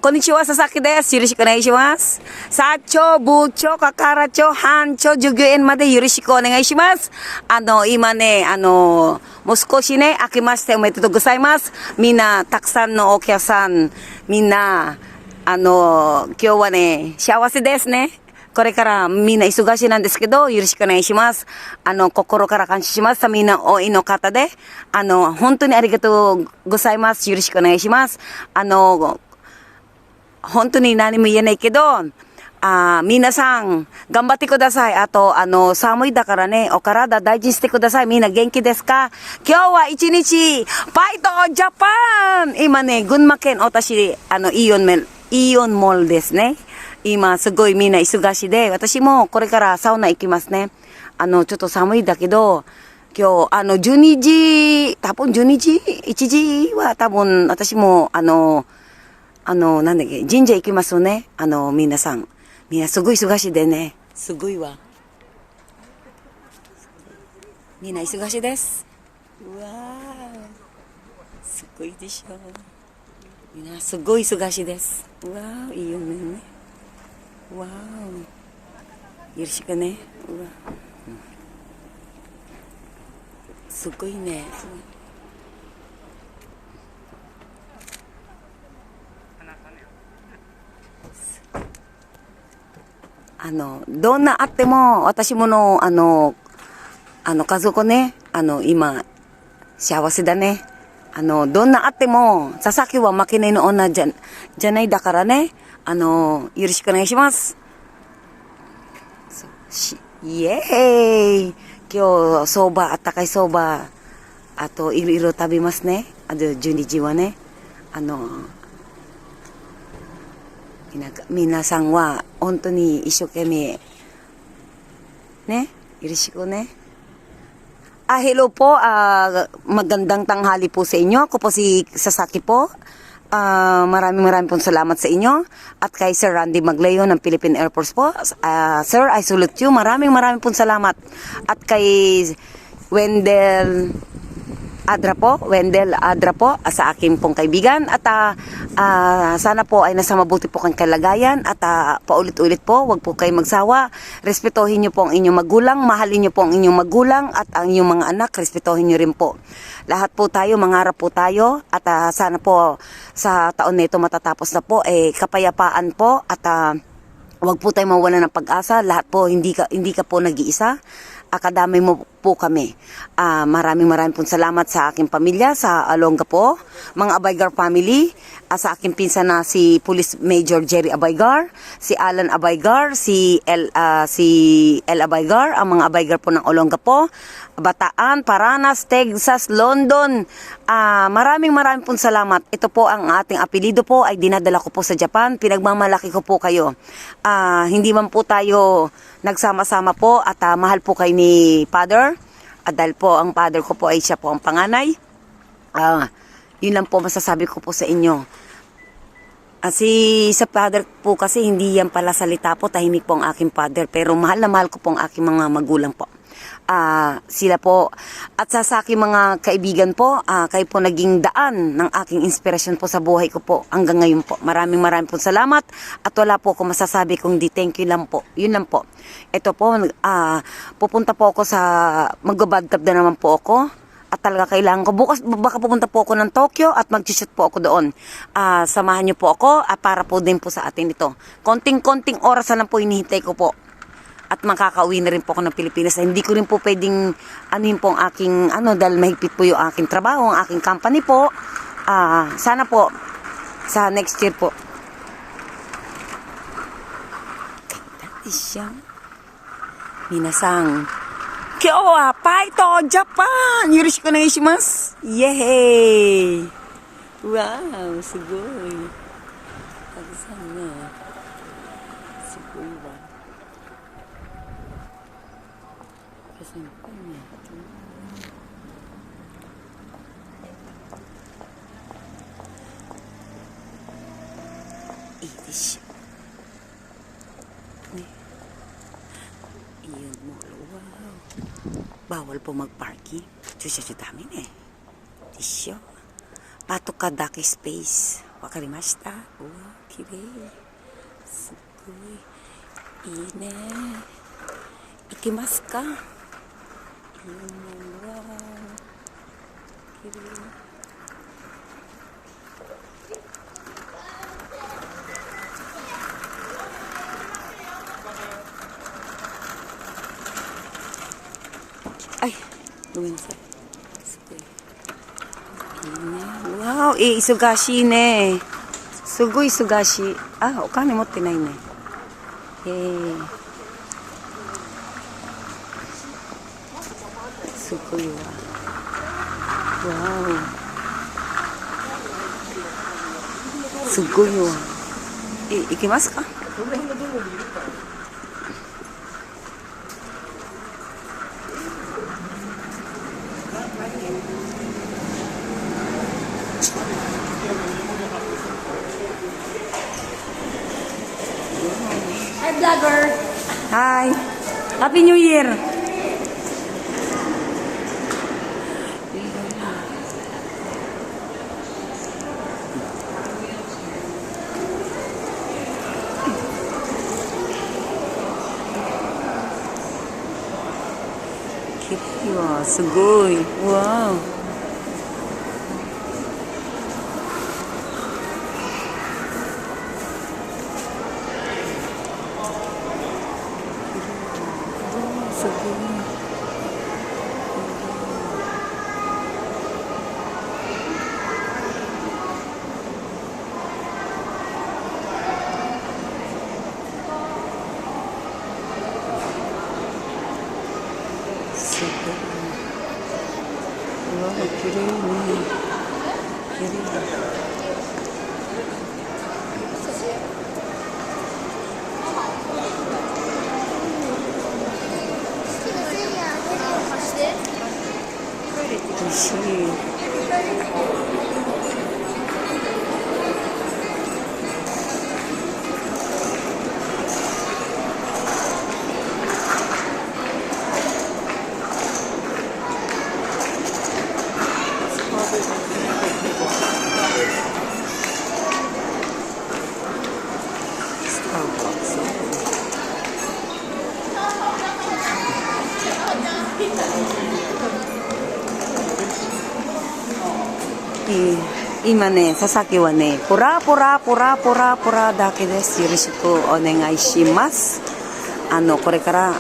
konnichiwa, Sasaki desu. Yoroshiku onegaishimasu. Sacho, bucho, kakaracho, hancho, juguen made yoroshiku onegaishimasu. Ima ne, もう少しね、明けましておめでとうございます。みんな、たくさんのお客さん、みんな、今日はね、幸せですね。これからみんな忙しいなんですけど、よろしくお願いします。心から感謝します。みんな応援の方で、本当にありがとうございます。よろしくお願いします。本当に何も言えないけど、皆さん、頑張ってください。あと、寒いだからね、お体大事にしてください。みんな元気ですか？今日は一日、ファイトジャパン！今ね、群馬県、私、イオンモールですね。今、すごいみんな忙しいで、私もこれからサウナ行きますね。ちょっと寒いだけど、今日、12時、多分12時 ?1 時は多分、私も、なんだっけ、神社行きますよね。皆さん。みんなすごい忙しいでね。すごいわ。みんな忙しいです。うわー。すごいでしょ。みんなすごい忙しいです。うわー、いいよね。わー。よろしくね。うわ。すごいね。どんなあっても、私も家族ね、今、幸せだね。どんなあっても、佐々木は負けないの女じゃないだからね。よろしくお願いします。イエーイ！今日、相場、あったかい相場、あと、いろいろ食べますね。12時はね。皆さんは本当に一生懸命ね、よろしくね。Hello po, magandang tanghali po sa inyo. Ako po si Sasaki po. Maraming pong salamat sa inyo. At kay Sir Randy Maglayo ng Philippine Air Force po. Sir, I salute you. Maraming pong salamat. At kay Wendell Adra po, sa aking pong kaibigan. At sana po ay nasa mabuti po kang kalagayan. At paulit-ulit po, wag po kayo magsawa. Respetuhin niyo po ang inyong magulang, mahalin niyo po ang inyong magulang at ang inyong mga anak, respetuhin niyo rin po. Lahat po tayo, mangarap po tayo. At sana po sa taon na ito matatapos na po, kapayapaan po. At wag po tayo mawala ng pag-asa. Lahat po, hindi ka po nag-iisa. Kadamay mo po kami. Maraming pong salamat sa aking pamilya, sa Alonga po, mga Abaygar family, sa aking pinsan na si Police Major Jerry Abaygar, si Alan Abaygar, si El Abaygar, ang mga Abaygar po ng Alonga po, Bataan, Paranas, Texas, London. Maraming pong salamat. Ito po ang ating apelido po ay dinadala ko po sa Japan. Pinagmamalaki ko po kayo. Hindi man po tayo nagsama-sama po at mahal po kayo ni Father. Dahil po ang father ko po ay siya po ang panganay. Yun lang po masasabi ko po sa inyo. Sa father po kasi hindi yan pala salita po, tahimik po ang aking father. Pero mahal na mahal ko po ang aking mga magulang po. Sila po at sa aking mga kaibigan po, kayo po naging daan ng aking inspirasyon po sa buhay ko po hanggang ngayon po. Maraming po salamat at wala po ako masasabi kundi thank you lang po. Yun lang po. Ito po, pupunta po ako sa magbabadkap na naman po ako at talaga kailangan ko. Bukas baka pupunta po ako ng Tokyo at mag-shoot po ako doon. Samahan niyo po ako para po din po sa atin ito. Konting oras na lang po hinihintay ko po. At makakauwi na rin po ako ng Pilipinas. Hindi ko rin po pwedeng yun po ang aking, dahil mahigpit po yung aking trabaho, ang aking company po. Sana po, sa next year po. That is siya. Minasang, Kyo wa Paito Japan! Yoroshiku onegaishimasu! Yehey! Wow, sugoi. Takusan na. Sugoi wa. Itish. Iyon mo. Wow. Bawal po mag-parking. Susya-susya dami eh. Tisyo. Patok ka daki space. わかりました。うわ、綺麗。すごい。いいね。行きますか。いいね。うわ、綺麗。Ay,ごめんなさい。すごい。いいね。わお、忙しいね。すごい忙しい。あ、お金持ってないね。すごいわ。わお。すごいわ。行きますか。Hi, vlogger! Hi. Happy New Year. Wow, すごい。わお。すごい。すごい。うわ、綺麗ね。綺麗。美味しい。スターバックス。今ね、佐々木はね、ポラポラポラポラポラだけです。よろしくお願いします。これから、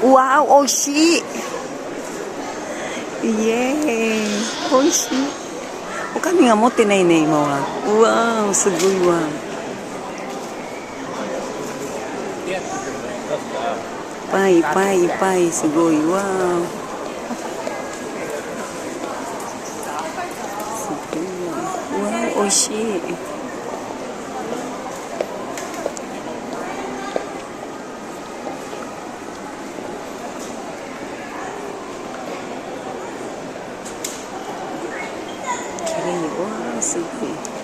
うわー、美味しい。イエーイ。美味しい。お金が持ってないね、今は。うわー、すごいわ。パイパイパイ、すごいわ。うわ、美味しい。綺麗。わあ、すごい。